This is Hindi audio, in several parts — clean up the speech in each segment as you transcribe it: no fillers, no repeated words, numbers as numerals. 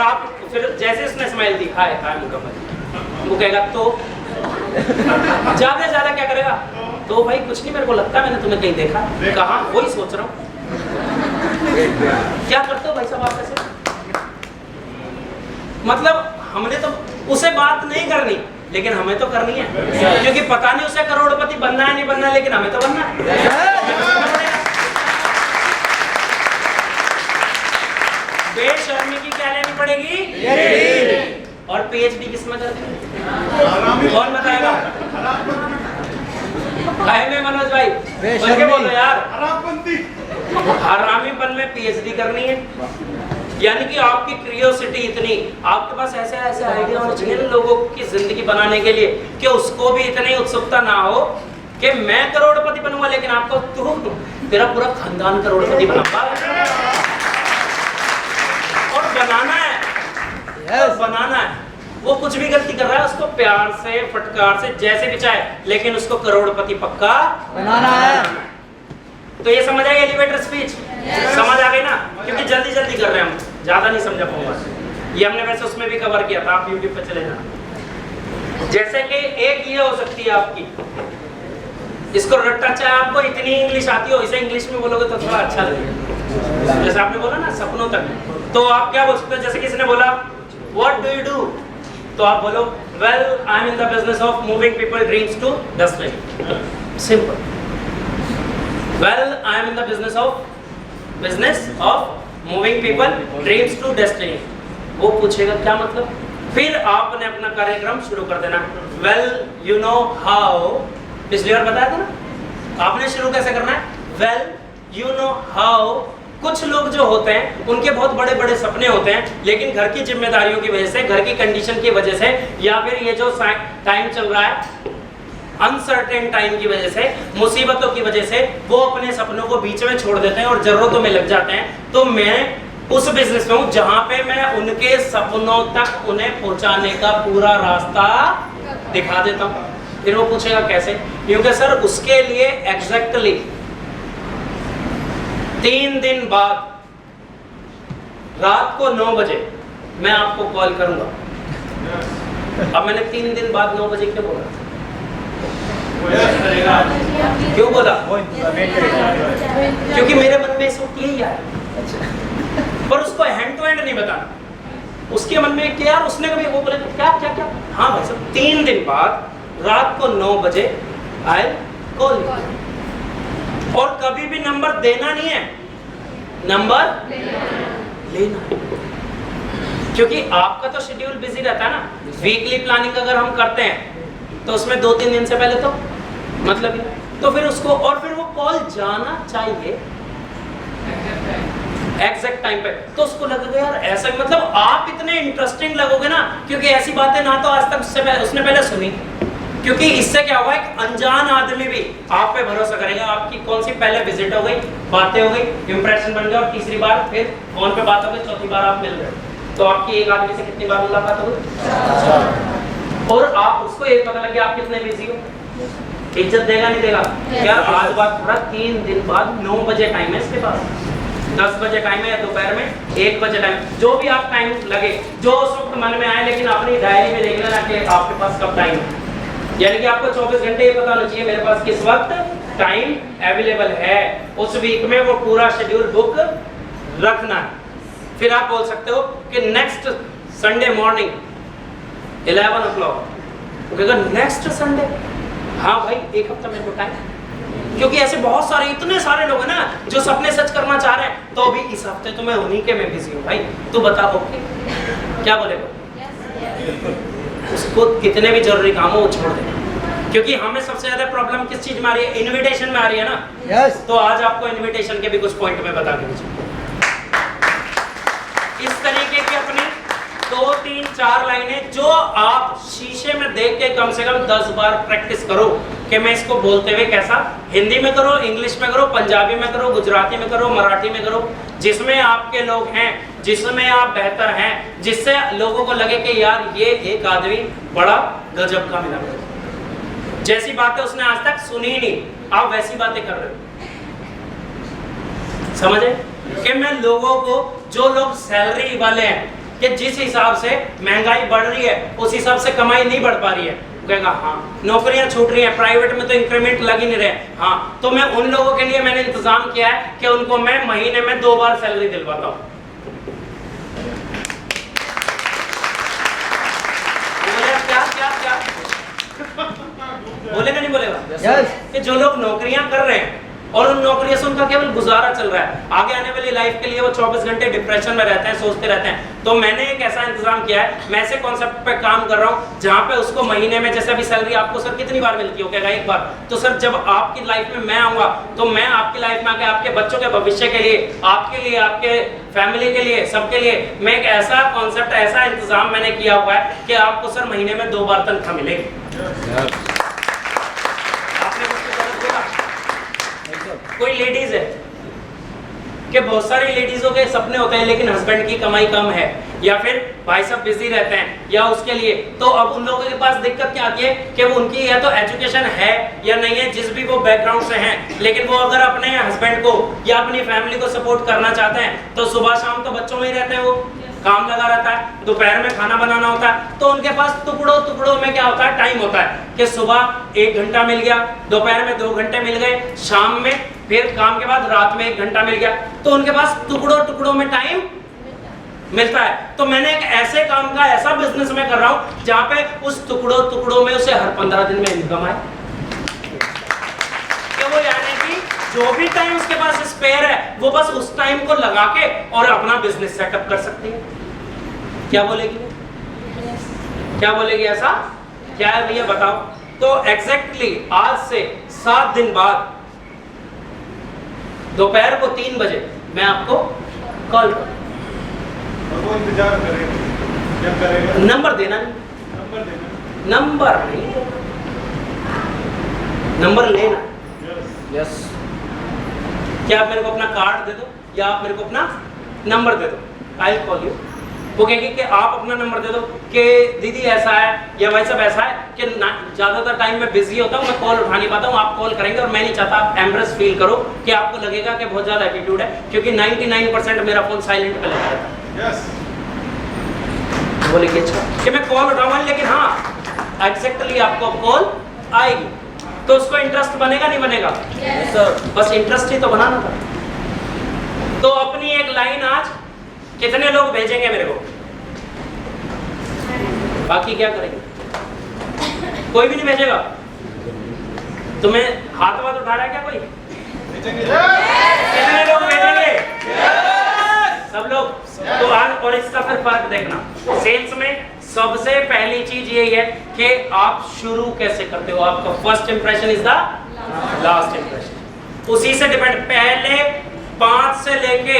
आप फिर जैसे उसने स्माइल दी, हाय हाय मुकम्मल, वो कहेगा तो ज्यादा ज्यादा क्या करेगा, तो भाई कुछ नहीं, मेरे को लगता है मैंने तुम्हें कहीं देखा, कहाँ, वही सोच रहा हूँ। क्या करते हो भाई साहब आप ऐसे? मतलब हमने तो उसे बात नहीं करनी, लेकिन हमें तो करनी है, क्योंकि पता नहीं उसे करोड़पति बनना है नहीं बनना है, लेकिन हमें तो बनना है। बेशर्मी की क्या लेनी पड़ेगी? और पीएचडी किसमें करते हैं? कौन बताएगा? में मनोज भाई बोल के बोलो यार, हरामीपन में पीएचडी करनी है, यानी कि आपकी क्रियोसिटी इतनी, आपके पास ऐसे ऐसे आइडिया होने चाहिए लोगों की जिंदगी बनाने के लिए कि उसको भी इतनी उत्सुकता ना हो कि मैं करोड़पति बनूंगा, लेकिन आपको तू तेरा पूरा खानदान करोड़पति बनाऊंगा। और बनाना है, yes. बनाना है। वो कुछ भी गलती कर रहा है उसको प्यार से फटकार से जैसे भी चाहे, लेकिन उसको करोड़पति पक्का बनाना है। तो ये समझ आई एलिवेटर स्पीच? समझ आ गई ना? क्योंकि जल्दी जल्दी कर रहे हैं हम, ज्यादा नहीं समझा पाऊंगा। ये हमने वैसे उसमें भी कवर किया था, आप यूट्यूब पे चले जाना। जैसे कि एक ये हो सकती है आपकी, इसको रट्टा चाहे आपको इतनी इंग्लिश आती हो, इसे इंग्लिश में बोलोगे तो थोड़ा अच्छा लगेगा। जैसे आपने बोला ना सपनों तक, तो आप क्या बोल सकते हो? जैसे किसी ने बोला व्हाट डू यू डू, तो आप बोलो well I am in the business of moving people dreams to destiny. Simple. Well I am in the business of moving people dreams to destiny. वो पूछेगा क्या मतलब, फिर आपने अपना कार्यक्रम शुरू कर देना। वेल यू नो हाउ, पिछली बार बताया था ना, आपने शुरू कैसे करना है? Well you know how. कुछ लोग जो होते हैं उनके बहुत बड़े बड़े सपने होते हैं, लेकिन घर की जिम्मेदारियों की वजह से, घर की कंडीशन की वजह से, या फिर ये जो टाइम चल रहा है अनसर्टेन टाइम की वजह से, मुसीबतों की वजह से, वो अपने सपनों को बीच में छोड़ देते हैं और जरूरतों में लग जाते हैं। तो मैं उस बिजनेस में हूँ जहां पे मैं उनके सपनों तक उन्हें पहुंचाने का पूरा रास्ता दिखा देता हूँ। फिर वो पूछेगा कैसे? क्योंकि सर उसके लिए एग्जैक्टली 3 दिन बाद रात को 9 बजे मैं आपको कॉल करूंगा। अब मैंने 3 दिन बाद 9 बजे क्यों बोला? क्यों बोला? क्योंकि मेरे मन में इस वक्त यही आया, पर उसको हैंड टू हैंड नहीं बताना। उसके मन में क्या, उसने कभी वो बोले क्या क्या क्या, हाँ भाई साहब 3 दिन बाद रात को 9 बजे आई कॉल। और कभी भी नंबर देना नहीं है, नंबर लेना। क्योंकि आपका तो शेड्यूल बिजी रहता है ना। वीकली प्लानिंग अगर हम करते हैं तो उसमें 2-3 दिन से पहले तो मतलब ही, तो फिर उसको, और फिर वो कॉल जाना चाहिए एग्जैक्ट टाइम पे। तो उसको लगेगा यार ऐसा, मतलब आप इतने इंटरेस्टिंग लगोगे ना, क्योंकि ऐसी बातें ना तो आज तक उसने पहले सुनी। क्योंकि इससे क्या हुआ, एक अनजान आदमी भी आप पे भरोसा करेगा। आपकी कौन सी पहले विजिट हो गई, बातें हो गई, इंप्रेशन बन गया, और तीसरी बार फिर फोन पे बात हो गई, चौथी बार आप मिल रहे, तो आपकी एक आदमी से कितनी बार मुलाकात हो गई? और आप उसको एक पता लग गया आप कितने बिजी हो। इज्जत देगा नहीं देगा? क्या आज बात पूरा 3 दिन बाद 9 बजे टाइम है इसके पास, 10 बजे टाइम है, या दोपहर में 1 बजे टाइम, जो भी आप टाइम लगे, जो उस वक्त मन में आए, लेकिन अपनी डायरी में देख लेना कि आपके पास कब टाइम है। यानी कि आपको 24 घंटे ये पता होना चाहिए मेरे पास किस वक्त टाइम अवेलेबल है। उस वीक में वो पूरा शेड्यूल बुक रखना है। फिर आप बोल सकते हो कि next Sunday morning 11 o'clock। Next Sunday, हाँ भाई 1 हफ्ता मेरे को टाइम, क्योंकि ऐसे बहुत सारे, इतने सारे लोग हैं ना जो सपने सच करना चाह रहे हैं। तो अभी इस हफ्ते तो मैं उन्हीं के में बिजी हूँ भाई, तू बता ओके क्या बोलेगा? उसको कितने भी जरूरी काम हो वो छोड़ देना। क्योंकि हमें सबसे ज्यादा प्रॉब्लम किस चीज में आ रही है? इनविटेशन में आ रही है ना। yes. तो आज आपको इनविटेशन के भी कुछ पॉइंट में बता के इस तरीके की अपनी 2-3-4 लाइनें जो आप शीशे में देख के कम से कम 10 बार प्रैक्टिस करो कि मैं इसको बोलते हुए कैसा, हिंदी में करो, इंग्लिश में करो, पंजाबी में करो, गुजराती में करो, मराठी में करो, जिसमें आपके लोग हैं, जिसमें आप बेहतर हैं, जिससे लोगों को लगे कि यार ये एक आदमी बड़ा गजब का मिला। जैसी बातें उसने आज तक सुनी नहीं, आप वैसी बातें कर रहे हो। समझे कि मैं लोगों को, जो लोग सैलरी वाले हैं, कि जिस हिसाब से महंगाई बढ़ रही है उस हिसाब से कमाई नहीं बढ़ पा रही है। कहेगा हाँ नौकरियां छूट रही हैं, प्राइवेट में तो इंक्रीमेंट लग ही नहीं रहे। हाँ तो मैं उन लोगों के लिए मैंने इंतजाम किया है कि उनको मैं महीने में 2 बार सैलरी दिलवाता हूँ। क्या क्या क्या बोलेगा नहीं बोलेगा? Yes. कि जो लोग नौकरियां कर रहे हैं और उन नौकरियों से उनका केवल गुजारा चल रहा है, आगे आने वाली लाइफ के लिए वो 24 घंटे डिप्रेशन में रहते हैं, सोचते रहते हैं। तो मैंने एक ऐसा इंतजाम किया है, मैं ऐसे कॉन्सेप्ट पे काम कर रहा हूँ जहाँ पे उसको महीने में, जैसे अभी सैलरी आपको सर कितनी बार मिलती हो? कहेगा एक बार। तो सर जब आपकी लाइफ में मैं आऊंगा तो मैं आपकी लाइफ में आके आपके बच्चों के भविष्य के लिए, आपके फैमिली के लिए, सबके लिए मैं एक ऐसा कॉन्सेप्ट, ऐसा इंतजाम मैंने किया हुआ है कि आपको सर महीने में 2 बार तनख्वाह मिलेगी। कोई लेडीज है कि बहुत सारी लेडीजों के सपने होते हैं लेकिन हस्बैंड की कमाई कम है, या फिर भाई साहब बिजी रहते हैं या उसके लिए, तो अब उन लोगों के पास दिक्कत क्या आती है कि वो उनकी या तो एजुकेशन है या नहीं है, जिस भी वो बैकग्राउंड से हैं, लेकिन वो अगर अपने हस्बैंड को या अपनी फैमिली को सपोर्ट करना चाहते हैं तो सुबह शाम तो बच्चों में ही रहते हैं, वो काम लगा रहता है, दोपहर में खाना बनाना होता है, तो उनके पास टुकड़ों में क्या होता है, टाइम होता है कि सुबह 1 घंटा मिल गया, दोपहर में 2 घंटे मिल गए, शाम में फिर काम के बाद रात में 1 घंटा मिल गया, तो उनके पास टुकड़ों में टाइम मिलता है। तो मैंने एक ऐसे काम का ऐसा बिजनेस में कर रहा हूं जहां पे उस टुकड़ों में उसे हर 15 दिन में इनकम आए, कि वो यानी कि जो भी टाइम उसके पास स्पेयर है वो बस उस टाइम को लगा के और अपना बिजनेस सेटअप कर सकती है। क्या बोलेगी? क्या बोलेगी? ऐसा क्या है भैया बताओ? तो एग्जैक्टली आज से 7 दिन बाद दोपहर को 3 बजे मैं आपको कॉल करूं। वो इंतजार करेगा, जब करेगा नंबर देना नहीं, नंबर नहीं, नंबर लेना। यस। क्या आप मेरे को अपना कार्ड दे दो या आप मेरे को अपना नंबर दे दो, आई विल कॉल यू। वो कहेगी कि आप अपना नंबर दे दो कि दीदी ऐसा है या भाई साहब ऐसा है कि ज़्यादातर टाइम मैं बिजी होता हूँ, मैं कॉल उठा नहीं पाता हूँ, आप कॉल करेंगे और मैं नहीं चाहता आप एम्ब्रेस फील करो कि आपको लगेगा कि बहुत ज़्यादा एटीट्यूड है, क्योंकि 99% मेरा फ़ोन साइलेंट पे लगा रहता है। यस। बोलेगी अच्छा कि मैं कॉल उठाऊंगा, लेकिन हाँ एग्जैक्टली आपको कॉल आएगी, तो उसको इंटरेस्ट बनेगा नहीं बनेगा? सर बस इंटरेस्ट ही तो बनाना था। तो अपनी एक लाइन आज कितने लोग भेजेंगे मेरे को? बाकी क्या करेंगे? कोई भी नहीं भेजेगा? तुम्हें हाथ उठा रहा है क्या कोई? कितने लोग भेजेंगे? सब लोग। तो आज और इसका फिर फर्क देखना, सेल्स में सबसे पहली चीज यही है कि आप शुरू कैसे करते हो। आपका first impression is the last impression, उसी से डिपेंड। पहले 5 से लेके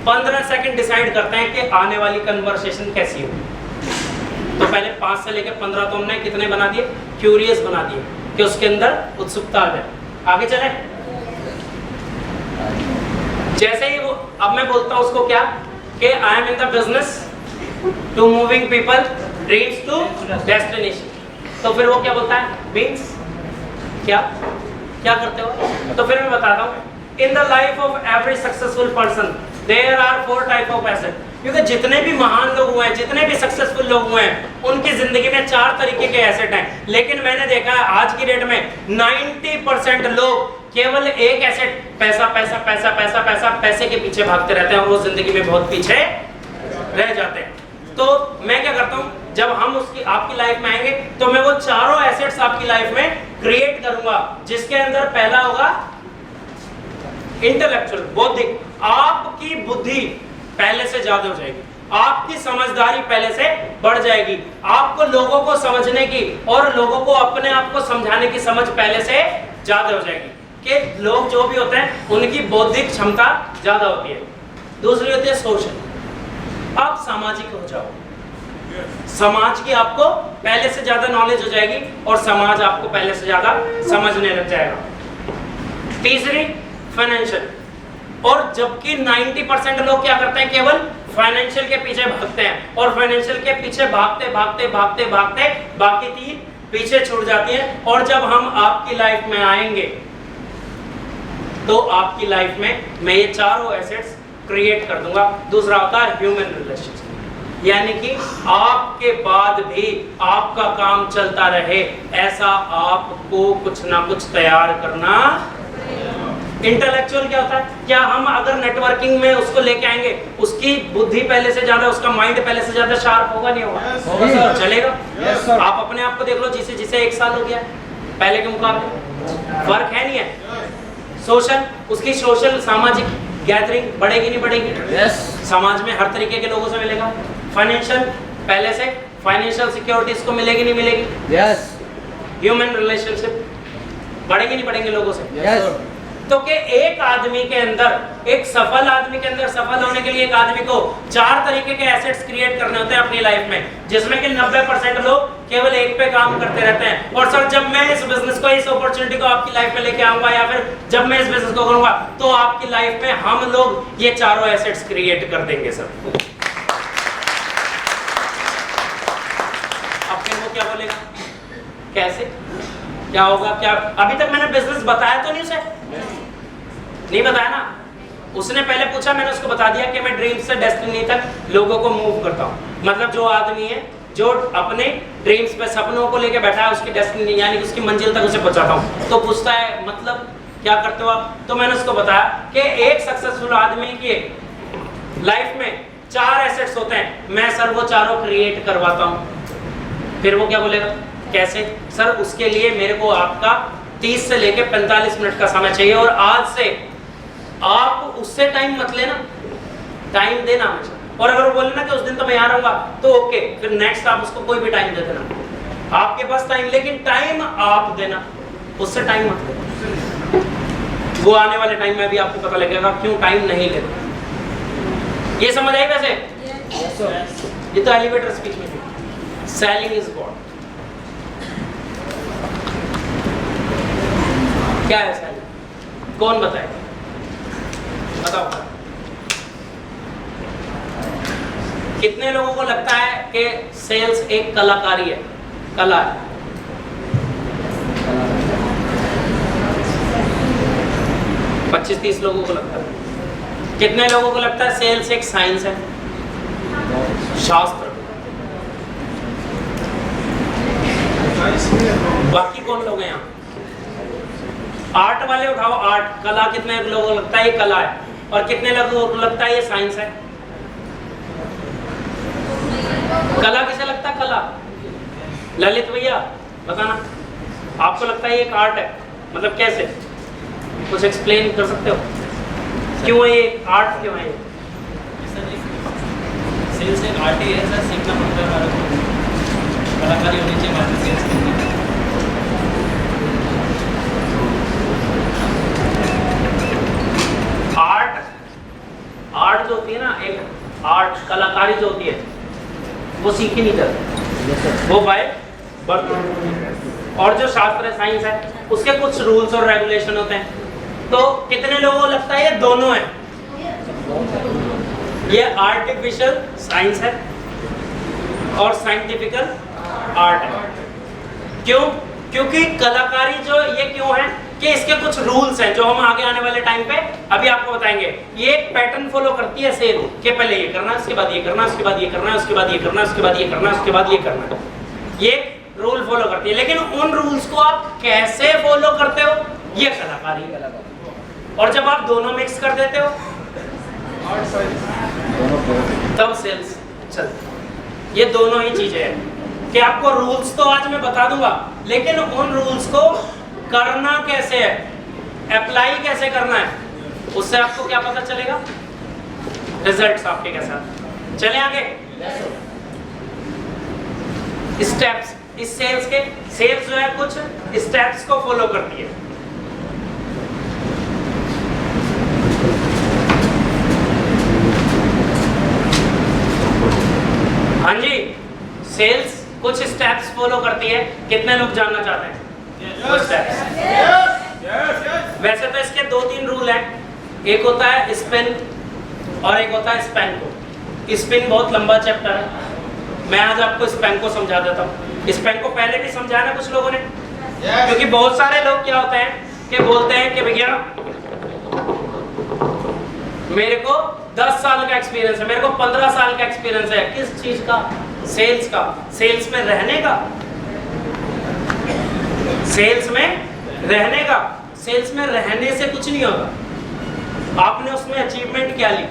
15 सेकंड डिसाइड करते हैं कि आने वाली कन्वर्सेशन कैसी हो। तो पहले 5 से लेके 15 तो हमने कितने बना दिए? क्यूरियस बना दिए कि उसके अंदर उत्सुकता आ जाए। आगे चले। जैसे ही वो अब मैं बोलता हूं उसको क्या कि I am in the business to moving people dreams to destination, तो फिर वो क्या बोलता है? मीन्स क्या क्या करते हो? तो फिर मैं बताता हूँ। In the life of every successful person there are 4 type of asset. क्योंकि जितने भी महान लोग हुए हैं, जितने भी सक्सेसफुल लोग हुए हैं, उनकी जिंदगी में 4 तरीके के एसेट हैं। लेकिन मैंने देखा है आज की डेट में 90% लोग केवल एक एसेट, पैसा पैसा पैसा पैसा पैसा, पैसे के पीछे भागते रहते हैं और वो जिंदगी में बहुत पीछे रह जाते हैं। तो मैं क्या करता हूँ, जब हम उसकी आपकी लाइफ में आएंगे तो मैं वो चारों एसेट्स आपकी लाइफ में क्रिएट करूंगा, जिसके अंदर पहला होगा इंटेलेक्चुअल, बौद्धिक। आपकी बुद्धि पहले से ज्यादा हो जाएगी, आपकी समझदारी पहले से बढ़ जाएगी, आपको लोगों को समझने की और लोगों को अपने आप को समझाने की समझ पहले से ज्यादा हो जाएगी कि लोग जो भी होते हैं उनकी बौद्धिक क्षमता ज्यादा होती है। दूसरी होती है सोशल, आप सामाजिक हो जाओ, समाज की आपको पहले से ज्यादा नॉलेज हो जाएगी और समाज आपको पहले से ज्यादा समझने लग जाएगा। तीसरी फाइनेंशियल, और जबकि 90% लोग क्या करते हैं, केवल फाइनेंशियल के पीछे भागते हैं और फाइनेंशियल के पीछे भागते भागते भागते भागते बाकी 3 पीछे छूट जाती हैं। और जब हम आपकी लाइफ में आएंगे तो आपकी लाइफ में मैं ये चारों एसेट्स क्रिएट कर दूंगा। दूसरा होता है ह्यूमन रिलेशंस। यानी कि आपके बाद भी आपका काम चलता रहे, ऐसा आपको कुछ ना कुछ तैयार करना। इंटेलेक्चुअल क्या होता है? क्या हम अगर नेटवर्किंग में उसको लेके आएंगे, उसकी बुद्धि पहले से ज्यादा, उसका माइंड पहले से ज्यादा शार्प होगा नहीं होगा? होगा सर। चलेगा? Yes, sir. आप अपने आप को देख लो, जिसे 1 साल हो गया पहले के मुकाबले, फर्क है नहीं है? सोशल, उसकी सोशल सामाजिक गैदरिंग बढ़ेगी नहीं बढ़ेगी? यस। समाज में हर तरीके के लोगों से मिलेगा। फाइनेंशियल, पहले से फाइनेंशियल सिक्योरिटी इसको मिलेगी नहीं मिलेगी? यस। ह्यूमन रिलेशनशिप बढ़ेंगे नहीं बढ़ेंगे लोगों से? यस। तो कि एक आदमी के अंदर, एक सफल आदमी के अंदर सफल होने के लिए एक आदमी को 4 तरीके के एसेट्स क्रिएट करने होते हैं अपनी लाइफ में, जिसमें कि 90% लोग केवल एक पे काम करते रहते हैं। और सर जब मैं इस बिजनेस को, इस अपॉर्चुनिटी को आपकी लाइफ में लेके आऊंगा, या फिर जब मैं इस बिजनेस को करूंगा, तो आपकी लाइफ में हम लोग ये चारों एसेट्स क्रिएट कर देंगे सर। अब फिर वो क्या बोलेगा? कैसे? क्या होगा? क्या अभी तक मैंने बिजनेस बताया तो नहीं उसे? नहीं बताया ना। उसने पहले पूछा, मैंने उसको बता दिया कि मैं ड्रीम से डेस्टिनी तक लोगों को मूव करता हूँ। मतलब जो आदमी है जो अपने ड्रीम्स पे, सपनों को लेके बैठा है, उसकी डेस्टिनी यानी कि उसकी मंजिल तक उसे पहुंचाता हूँ। तो पूछता है मतलब क्या करते हो आप? तो मैंने उसको बताया कि एक सक्सेसफुल आदमी की लाइफ में 4 एसेट्स होते हैं, मैं सर वो चारों क्रिएट करवाता हूँ। फिर वो क्या बोलेगा? कैसे? सर उसके लिए मेरे को आपका 30 से लेके 45 मिनट का समय चाहिए, और आज से आप उससे टाइम मत लेना, टाइम देना मुझे। और अगर वो बोले ना कि उस दिन तो मैं यहाँ रहूंगा, तो ओके, फिर नेक्स्ट आप उसको कोई भी टाइम दे देना, आपके पास टाइम, लेकिन टाइम आप देना, उससे टाइम मत लेना। वो आने वाले टाइम में भी आपको पता लगेगा क्यों टाइम नहीं लेना। ये समझ आई वैसे? ये तो एलिवेटर स्पीच में थी। Selling is God. क्या है सेलिंग? कौन बताएगा? बताओ। कितने लोगों को लगता है कि सेल्स एक कलाकारी है? कला है। पच्चीस 30 लोगों को लगता है। कितने लोगों को लगता है सेल्स एक साइंस है, शास्त्र? बाकी कौन लोग हैं यहाँ? आर्ट वाले उठाओ, आर्ट, कला। कितने लोगों को लगता है ये कला है, और कितने लोगों को लगता है ये साइंस है? कला किसे लगता है? कला ललित भैया बताना, आपको लगता है ये एक आर्ट है? मतलब कैसे? कुछ एक्सप्लेन कर सकते हो? क्यों ये आर्ट क्यों है? सेल्स एक आर्ट ही है सर, सीखना पड़ता है, कलाकारी होनी चाहिए बाकी सेल्स के लिए। आर्ट जो होती है ना, एक आर्ट कलाकारी जो होती है, वो सीखी नहीं जाती, वो बाय बर्थ। और जो शास्त्र है, साइंस है, उसके कुछ रूल्स और रेगुलेशन होते हैं। तो कितने लोगों को लगता है ये दोनों है? ये आर्टिफिशियल साइंस है और साइंटिफिकल आर्ट है। क्यों? क्योंकि कलाकारी जो ये क्यों है कि इसके कुछ रूल्स हैं जो हम आगे आने वाले टाइम पे अभी आपको बताएंगे। ये एक पैटर्न फॉलो करती है सेल कि पहले ये करना, उसके बाद ये करना, उसके बाद ये करना, उसके बाद ये करना, उसके बाद ये करना, उसके बाद ये करना। ये रूल फॉलो करती है, लेकिन उन रूल्स को आप कैसे फॉलो करते हो, ये कलाकारी है। और जब आप दोनों मिक्स कर देते हो तब सेल्स चलती है। ये दोनों ही चीजें हैं कि आपको रूल्स तो आज मैं बता दूंगा, लेकिन उन रूल्स को करना कैसे है, अप्लाई कैसे करना है, उससे आपको क्या पता चलेगा? रिजल्ट्स आपके कैसा। चले आगे। स्टेप्स, इस सेल्स के, सेल्स जो है कुछ स्टेप्स को फॉलो करती है। हाँ जी, सेल्स कुछ स्टेप्स फॉलो करती है। कितने लोग जानना चाहते हैं? कुछ स्टेप्स। वैसे तो इसके 2-3 रूल हैं। एक होता है स्पिन और एक होता है स्पैन को। स्पिन बहुत लंबा चैप्टर है, मैं आज आपको स्पैन को समझा देता हूँ। स्पैन को पहले भी समझाया ना कुछ लोगों ने, क्योंकि बहुत सारे लोग क्या होते हैं कि बोलते हैं कि भैया मेरे को 10 साल का एक्सपीरियंस है, मेरे को 15 साल का एक्सपीरियंस है। किस चीज का? सेल्स का। सेल्स में रहने का, सेल्स में रहने का। सेल्स में रहने से कुछ नहीं होगा। आपने उसमें अचीवमेंट क्या ली,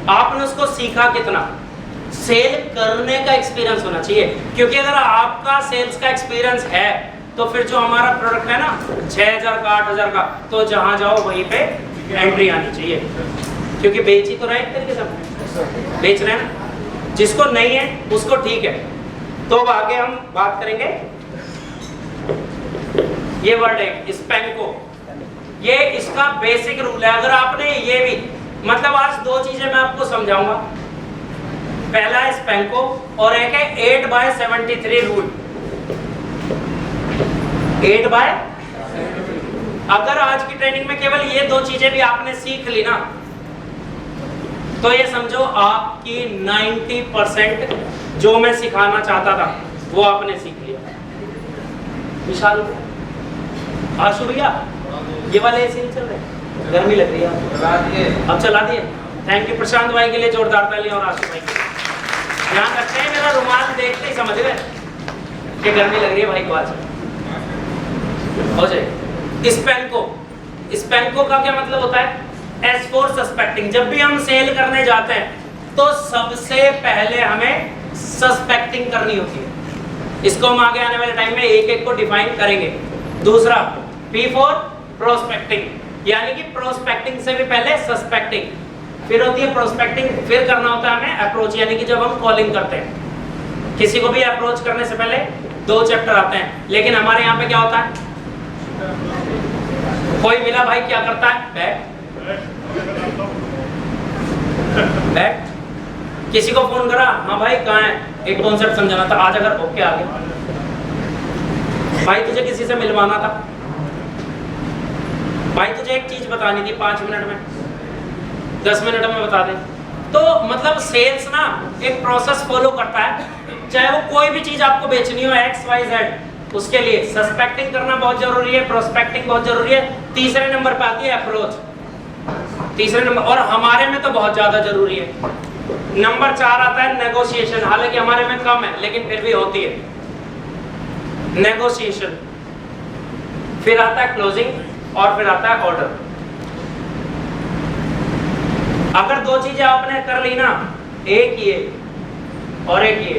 आपने उसको सीखा कितना, सेल करने का एक्सपीरियंस होना चाहिए। क्योंकि अगर आपका सेल्स का एक्सपीरियंस है तो फिर जो हमारा प्रोडक्ट है ना 6000 का 8000 का, तो जहां जाओ वहीं पे एंट्री आनी चाहिए। क्योंकि बेच ही तो रहे एक तरीके से, बेच रहे हैं ना। जिसको नहीं है उसको ठीक है। तो अब आगे हम बात करेंगे, ये वर्ड है स्पेंको, ये इसका बेसिक रूल है। अगर आपने ये भी, मतलब आज दो चीजें मैं आपको समझाऊंगा। पहला है स्पेंको और एक है 8/73 रूल। 8/, अगर आज की ट्रेनिंग में केवल ये दो चीजें भी आपने सीख ली ना, तो ये समझो आपकी 90% जो मैं सिखाना चाहता था वो आपने सीख लिया। विशाल, आशु भैया, ये वाले ऐसे ही चल रहे हैं, गर्मी लग रही है, अब चला दिए। थैंक यू प्रशांत भाई के लिए जोरदार ताली और आशु भाई के लिए। ध्यान रखते हैं, मेरा रुमाल देखते ही समझ गए कि गर्मी लग रही है भाई को आज। हो जाए। स्पेंको, स्पेंको का क्या मतलब होता है? S for suspecting. जब भी हम सेल करने जाते हैं तो सबसे पहले हमें सस्पेक्टिंग करनी होती है। इसको हम आगे आने वाले टाइम में एक एक को डिफाइन करेंगे। दूसरा पी फॉर प्रोस्पेक्टिंग, यानी कि प्रोस्पेक्टिंग से भी पहले सस्पेक्टिंग, फिर होती है प्रोस्पेक्टिंग, फिर करना होता है हमें अप्रोच, यानी कि जब हम कॉलिंग करते हैं। किसी को भी अप्रोच करने से पहले 2 चैप्टर आते हैं, लेकिन हमारे यहाँ पे क्या होता है? कोई मिला भाई क्या करता है? बैठ। किसी को फोन करा, हाँ भाई कहाँ है, एक कॉन्सेप्ट समझाना था, आज अगर ओके आ गया। भाई तुझे किसी से मिलवाना था, भाई तुझे एक चीज बतानी थी 5 मिनट में, 10 मिनट में बता दे। तो मतलब सेल्स ना एक प्रोसेस फॉलो करता है, चाहे वो कोई भी चीज आपको बेचनी हो XYZ, उसके लिए सस्पेक्टिंग करना बहुत जरूरी है, प्रोस्पेक्टिंग बहुत जरूरी है। तीसरे नंबर पे आती है अप्रोच, तीसरे नंबर, और हमारे में तो बहुत ज्यादा जरूरी है। नंबर 4 आता है नेगोशिएशन, हालांकि हमारे में कम है लेकिन फिर भी होती है नेगोशिएशन। फिर आता है क्लोजिंग और फिर आता है ऑर्डर। अगर 2 चीजें आपने कर ली ना, एक ये और एक ये,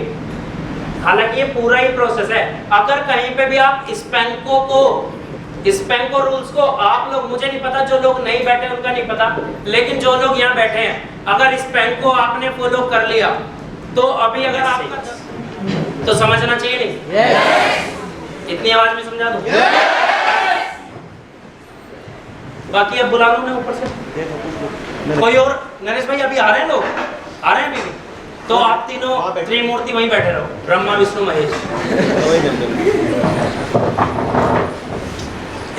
हालांकि ये पूरा ही प्रोसेस है। अगर कहीं पे भी आप स्पेंको रूल्स को, आप लोग, मुझे नहीं पता, जो लोग नहीं बैठे उनका नहीं पता, लेकिन जो लोग यहाँ बैठे हैं, अगर स्पेंको आपने फॉलो कर लिया तो अभी अगर आपका तो समझना चाहिए नहीं? yes. इतनी आवाज में समझा दूं? yes. बाकी अब बुला लूं मैं ऊपर से कोई और? नरेश भाई अभी आ रहे हैं लोग, आ रहे हैं अभी भी? तो आप तीनों त्रिमूर्ति वहीं बैठे रहो, ब्रह्मा विष्णु महेश।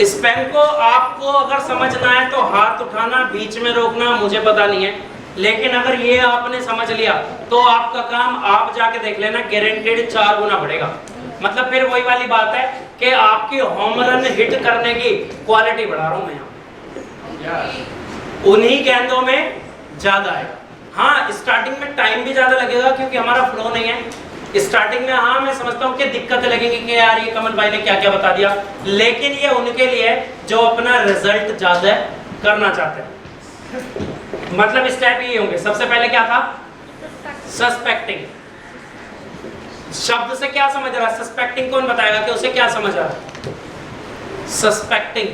स्पेंको आपको अगर समझना है तो हाथ उठाना, बीच में रोकना मुझे पता नहीं है, लेकिन अगर ये आपने समझ लिया तो आपका काम, आप जाके देख लेना, गारंटेड 4 गुना बढ़ेगा। मतलब फिर वही वाली बात है कि आपकी होम रन हिट करने की क्वालिटी बढ़ा रहा हूं मैं यहाँ, उन्हीं गेंदों में ज्यादा है। हाँ, स्टार्टिंग में टाइम भी ज्यादा लगेगा क्योंकि हमारा फ्लो नहीं है स्टार्टिंग में। हाँ, मैं समझता हूँ कि दिक्कतें लगेंगी कि यार ये कमल भाई ने क्या क्या बता दिया, लेकिन ये उनके लिए जो अपना रिजल्ट ज्यादा करना चाहते हैं। मतलब स्टेप ये होंगे। सबसे पहले क्या था? सस्पेक्टिंग। शब्द से क्या समझ रहा है? सस्पेक्टिंग कौन बताएगा कि उसे क्या समझ रहा है? सस्पेक्टिंग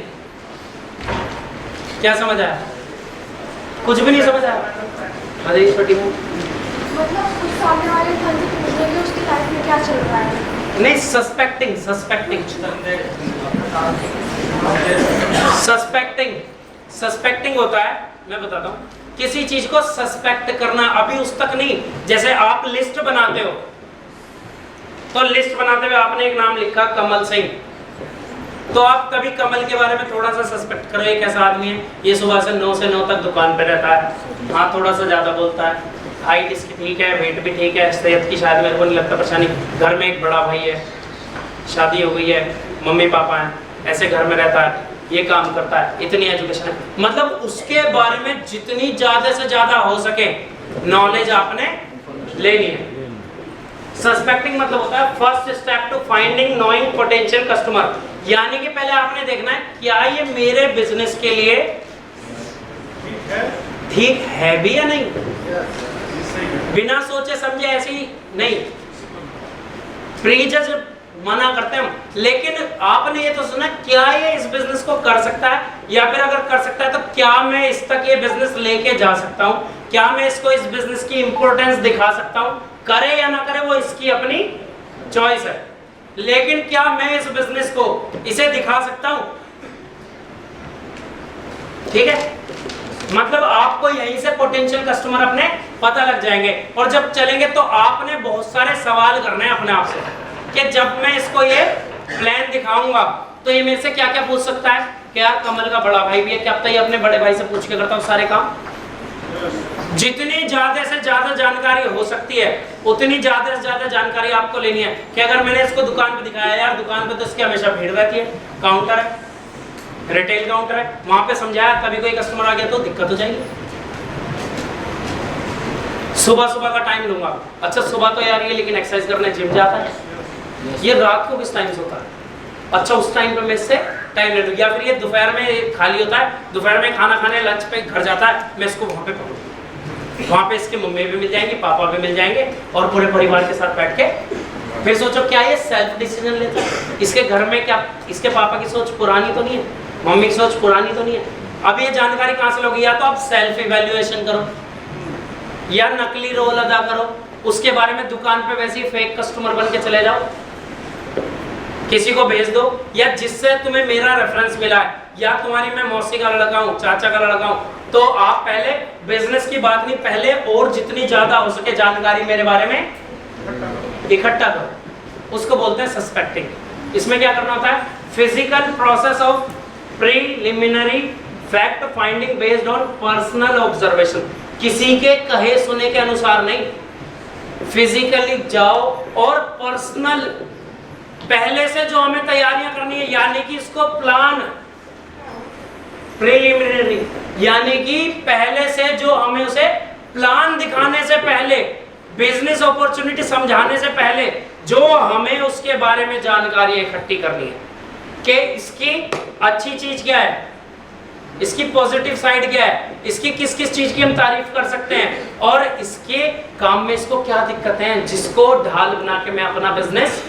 क्या समझ आया? कुछ भी नहीं समझ आया? अरे छोटी मतलब उस सामने वाले इंसान से पूछने के उसकी लाइफ में क्या चल रहा है? नहीं, सस्पेक्टिंग सस्पेक्टिंग होता है, मैं बताता हूँ, किसी चीज को सस्पेक्ट करना। अभी उस तक नहीं, जैसे आप लिस्ट बनाते हो तो लिस्ट बनाते हुए आपने एक नाम लिखा कमल सिंह, तो आप कभी कमल के बारे में थोड़ा सा सस्पेक्ट करो, ये कैसा आदमी है, ये सुबह से 9 से 9 तक दुकान पे रहता है, हाँ थोड़ा सा ज़्यादा बोलता है, हाइट इसकी ठीक है, वेट भी ठीक है, सेहत की शायद मेरे को नहीं लगता परेशानी, घर में एक बड़ा भाई है, शादी हो गई है, मम्मी पापा हैं, ऐसे घर में रहता है, ये काम करता है, इतनी एजुकेशन है। मतलब उसके बारे में जितनी ज्यादा से ज्यादा हो सके नॉलेज आपने लेनी है। सस्पेक्टिंग मतलब होता है first step to finding knowing potential customer, यानी कि पहले आपने देखना है क्या ये मेरे बिजनेस के लिए ठीक है भी या नहीं। बिना सोचे समझे ऐसे ही नहीं, प्रीजज मना करते हैं हम, लेकिन आपने ये तो सुना क्या ये इस बिजनेस को कर सकता है, या फिर अगर कर सकता है तो क्या मैं इस तक ये बिजनेस लेके जा सकता हूँ, क्या मैं इसको इस बिजनेस की इंपॉर्टेंस दिखा सकता हूँ। करे या ना करे वो इसकी अपनी चॉइस है, लेकिन क्या मैं इस बिजनेस को इसे दिखा सकता हूँ। ठीक है, मतलब आपको यहीं से पोटेंशियल कस्टमर अपने पता लग जाएंगे, और जब चलेंगे तो आपने बहुत सारे सवाल करने हैं अपने आप से कि जब मैं इसको ये प्लान दिखाऊंगा तो ये मेरे से क्या क्या पूछ सकता है। कि यार कमल का बड़ा भाई भी है, क्या पता ये अपने बड़े भाई से पूछ के करता हूँ सारे काम। जितनी ज्यादा से ज्यादा जानकारी हो सकती है उतनी ज्यादा से ज्यादा जानकारी आपको लेनी है। कि अगर मैंने इसको दुकान पे दिखाया, यार दुकान पे तो इसकी हमेशा भीड़ रहती है, काउंटर है, रिटेल काउंटर है, वहां पे समझाया, कभी कोई कस्टमर आ गया तो दिक्कत हो जाएगी। सुबह सुबह का टाइम लूंगा, अच्छा सुबह तो यार ये लेकिन एक्सरसाइज करने जिम जाता है, ये रात को किस टाइम से होता है, अच्छा उस टाइम पे मैं इससे टाइम ले लूँ। या फिर ये दोपहर में खाली होता है, दोपहर में खाना खाने लंच पे घर जाता है, मैं इसको वहाँ पे पकड़ूँ, वहाँ पे इसकी मम्मी भी मिल जाएंगी, पापा भी मिल जाएंगे, और पूरे परिवार के साथ बैठ के फिर सोचो क्या ये सेल्फ डिसीजन लेता है। इसके घर में क्या इसके पापा की सोच पुरानी तो नहीं है, मम्मी की सोच पुरानी तो नहीं है। अब ये जानकारी कहाँ से लोगी, या तो आप सेल्फ इवेल्युएशन करो या नकली रोल अदा करो, उसके बारे में दुकान पे वैसे ही फेक कस्टमर बन के चले जाओ, किसी को भेज दो, या जिससे तुम्हें मेरा रेफरेंस मिला है, या तुम्हारी मैं मौसी का लड़का हूँ, चाचा का लड़का हूँ, तो आप पहले बिजनेस की बात नहीं, पहले और जितनी ज्यादा हो सके जानकारी मेरे बारे में इकट्ठा करो, उसको बोलते हैं सस्पेक्टिंग। इसमें क्या करना होता है, physical process of preliminary fact finding based on personal observation, किसी के कहे सुने के अनुसार नहीं, फिजिकली जाओ और पर्सनल पहले से जो हमें तैयारियां करनी है, यानी कि इसको प्लान प्रीलिमिनरी, यानी कि पहले से जो हमें उसे प्लान दिखाने से पहले, बिजनेस अपॉर्चुनिटी समझाने से पहले जो हमें उसके बारे में जानकारी इकट्ठी करनी है कि इसकी अच्छी चीज क्या है, इसकी पॉजिटिव साइड क्या है, इसकी किस किस चीज की हम तारीफ कर सकते हैं, और इसके काम में इसको क्या दिक्कतें हैं, जिसको ढाल बना के मैं अपना बिजनेस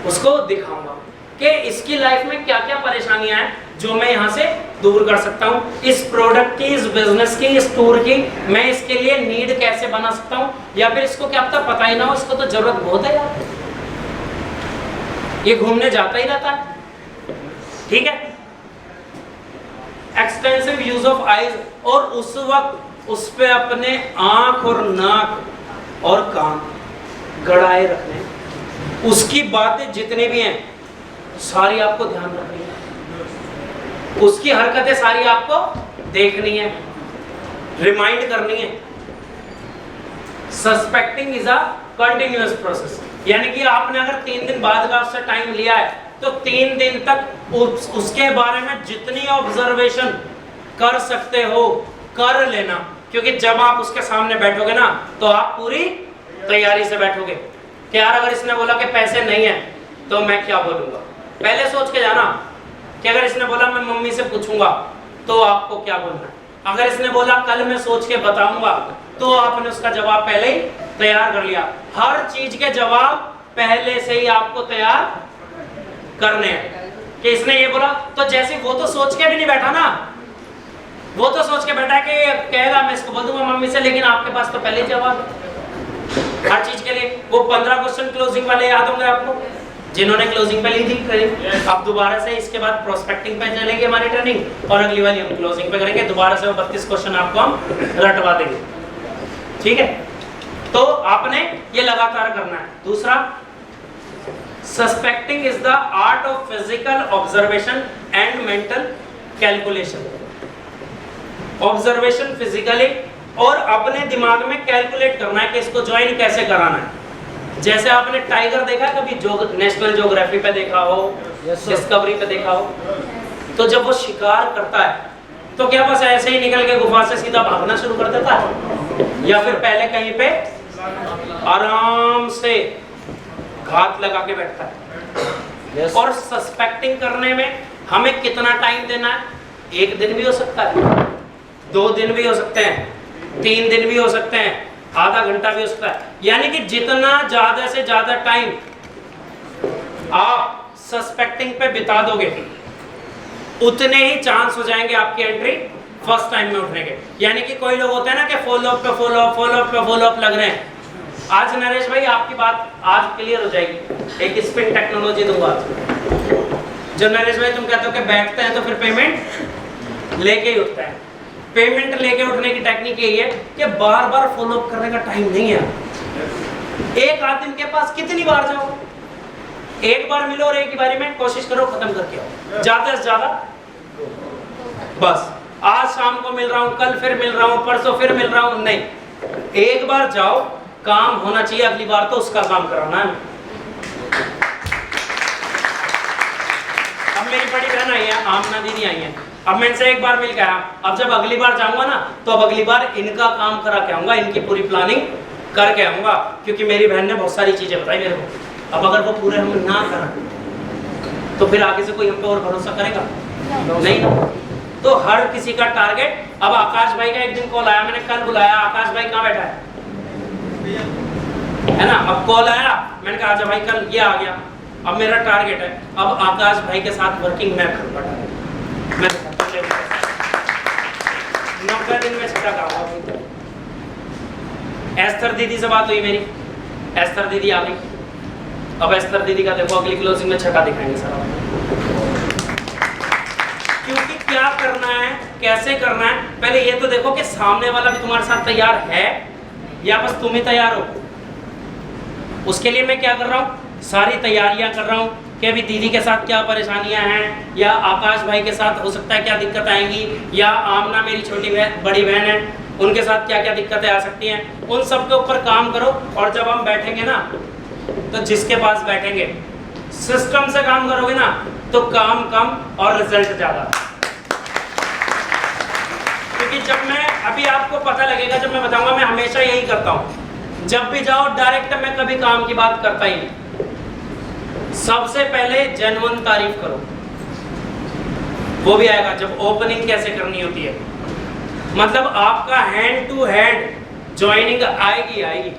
उसको दिखाऊंगा कि इसकी लाइफ में क्या क्या परेशानियां हैं जो मैं यहाँ से दूर कर सकता हूँ, इस प्रोडक्ट की, इस बिजनेस की, इस टूर की मैं इसके लिए नीड कैसे बना सकता हूँ, या फिर इसको क्या पता ही ना हो, इसको तो जरूरत बहुत है यार, ये घूमने जाता ही रहता है। ठीक है, एक्सटेंसिव यूज ऑफ आईज, और उस वक्त उस पे अपने आंख और नाक और कान गड़ाए रखने, उसकी बातें जितनी भी हैं सारी आपको ध्यान रखनी है, उसकी हरकतें सारी आपको देखनी है, रिमाइंड करनी है। Suspecting is a continuous process, यानी कि आपने अगर 3 दिन बाद का उससे टाइम लिया है तो 3 दिन तक उसके बारे में जितनी ऑब्जर्वेशन कर सकते हो कर लेना, क्योंकि जब आप उसके सामने बैठोगे ना तो आप पूरी तैयारी से बैठोगे कि यार अगर इसने बोला कि पैसे नहीं है तो मैं क्या बोलूँगा। पहले सोच के जाना कि अगर इसने बोला मैं मम्मी से पूछूंगा तो आपको क्या बोलना है, अगर इसने बोला कल मैं सोच के बताऊंगा तो आपने उसका जवाब पहले ही तैयार कर लिया। हर चीज के जवाब पहले से ही आपको तैयार करने हैं कि इसने ये बोला, तो जैसे वो तो सोच के भी नहीं बैठा ना, वो तो सोच के बैठा कि कहेगा मैं इसको बोल दूंगा मम्मी से, लेकिन आपके पास तो पहले ही जवाब है हर चीज के लिए। वो 15 क्वेश्चन क्लोजिंग वाले याद होंगे आपको, जिन्होंने क्लोजिंग पे ली थी करीब। अब दोबारा से इसके बाद प्रोस्पेक्टिंग पे चलेंगे हमारी ट्रेनिंग, और अगली वाली हम क्लोजिंग पे करेंगे। दोबारा से वो 32 क्वेश्चन आपको हम रटवा देंगे, ठीक है। तो आपने ये लगातार करना है। दूसरा, suspecting is the art of physical observation and mental calculation. Observation physically और अपने दिमाग में कैलकुलेट करना है कि इसको ज्वाइन कैसे कराना है। जैसे आपने टाइगर देखा कभी, जो नेशनल ज्योग्राफी पे देखा हो, डिस्कवरी पे देखा हो, तो जब वो शिकार करता है तो क्या बस ऐसे ही निकल के गुफा से सीधा भागना शुरू कर देता है, या फिर पहले कहीं पे आराम से घात लगा के बैठता है? Yes. और सस्पेक्टिंग करने में हमें कितना टाइम देना है? 1 दिन भी हो सकता है, 2 दिन भी हो सकते हैं, 3 दिन भी हो सकते हैं, आधा घंटा भी हो सकता है। यानी कि जितना ज्यादा से ज्यादा टाइम आप सस्पेक्टिंग पे बिता दोगे उतने ही चांस हो जाएंगे आपकी एंट्री फर्स्ट टाइम में उठने के। यानी कि कोई लोग होते हैं ना कि फॉलो अप पे फॉलो अप, फॉलो अप पे फॉलो अप लग रहे हैं। आज नरेश भाई आपकी बात आज क्लियर हो जाएगी, एक स्पिन टेक्नोलॉजी दूंगा। जो नरेश भाई तुम कहते हो कि बैठते हैं तो फिर पेमेंट लेके ही उठते हैं। पेमेंट लेके उठने की टेक्निक यही है कि बार बार फॉलो अप करने का टाइम नहीं है। एक आदमी के पास कितनी बार जाओ, एक बार मिलो और एक ही बारी में कोशिश करो खत्म करके आओ, ज्यादा से ज्यादा। बस आज शाम को मिल रहा हूं, कल फिर मिल रहा हूं, परसों फिर मिल रहा हूं, नहीं, एक बार जाओ, काम होना चाहिए, अगली बार तो उसका काम कराना है। अब मेरी बड़ी बहन आई है, आमना दीदी आई है, अब मैं इनसे एक बार मिल के आया, अब जब अगली बार जाऊंगा ना तो अब अगली बार इनका काम करा के आऊंगा, इनकी पूरी प्लानिंग करके आऊंगा, क्योंकि मेरी बहन ने बहुत सारी चीजें बताई मेरे को। अब अगर वो पूरे हम ना करें तो फिर आगे से कोई हम पे और भरोसा करेगा नहीं ना। तो हर किसी का टारगेट, अब आकाश भाई का एक दिन कॉल आया, मैंने कल बुलाया, आकाश भाई कहाँ बैठा है ना, अब कॉल आया, मैंने कहा अच्छा भाई कल ये आ गया, अब मेरा टारगेट है अब आकाश भाई के साथ वर्किंग मैं करूँगा, मैं 90 दिन में छठा करूँगा। एस्थर दीदी से बात हुई मेरी, एस्थर दीदी आ गई, अब एस्थर दीदी का देखो अगली क्लोजिंग में छठा दिखाएंगे सर आपको। क्योंकि क्या करना है, कैसे करना है, पहले ये तो देखो कि सामने वाला भी तुम्हारे साथ तैयार है या बस तुम ही तैयार हो। उसके लिए मैं क्या कर रहा हूँ, सारी तैयारियां कर रहा हूँ कि अभी दीदी के साथ क्या परेशानियां हैं, या आकाश भाई के साथ हो सकता है क्या दिक्कत आएंगी, या आमना मेरी छोटी बड़ी बहन है उनके साथ क्या क्या दिक्कतें आ सकती हैं, उन सब के ऊपर काम करो। और जब हम बैठेंगे ना तो जिसके पास बैठेंगे सिस्टम से काम करोगे ना तो काम कम और रिजल्ट ज्यादा। क्योंकि जब मैं, अभी आपको पता लगेगा जब मैं बताऊंगा, मैं हमेशा यही करता हूं, जब भी जाओ डायरेक्ट मैं कभी काम की बात करता ही नहीं। सबसे पहले जेन्युइन तारीफ करो, वो भी आएगा जब ओपनिंग कैसे करनी होती है, मतलब आपका हैंड टू हैंड ज्वाइनिंग आएगी आएगी।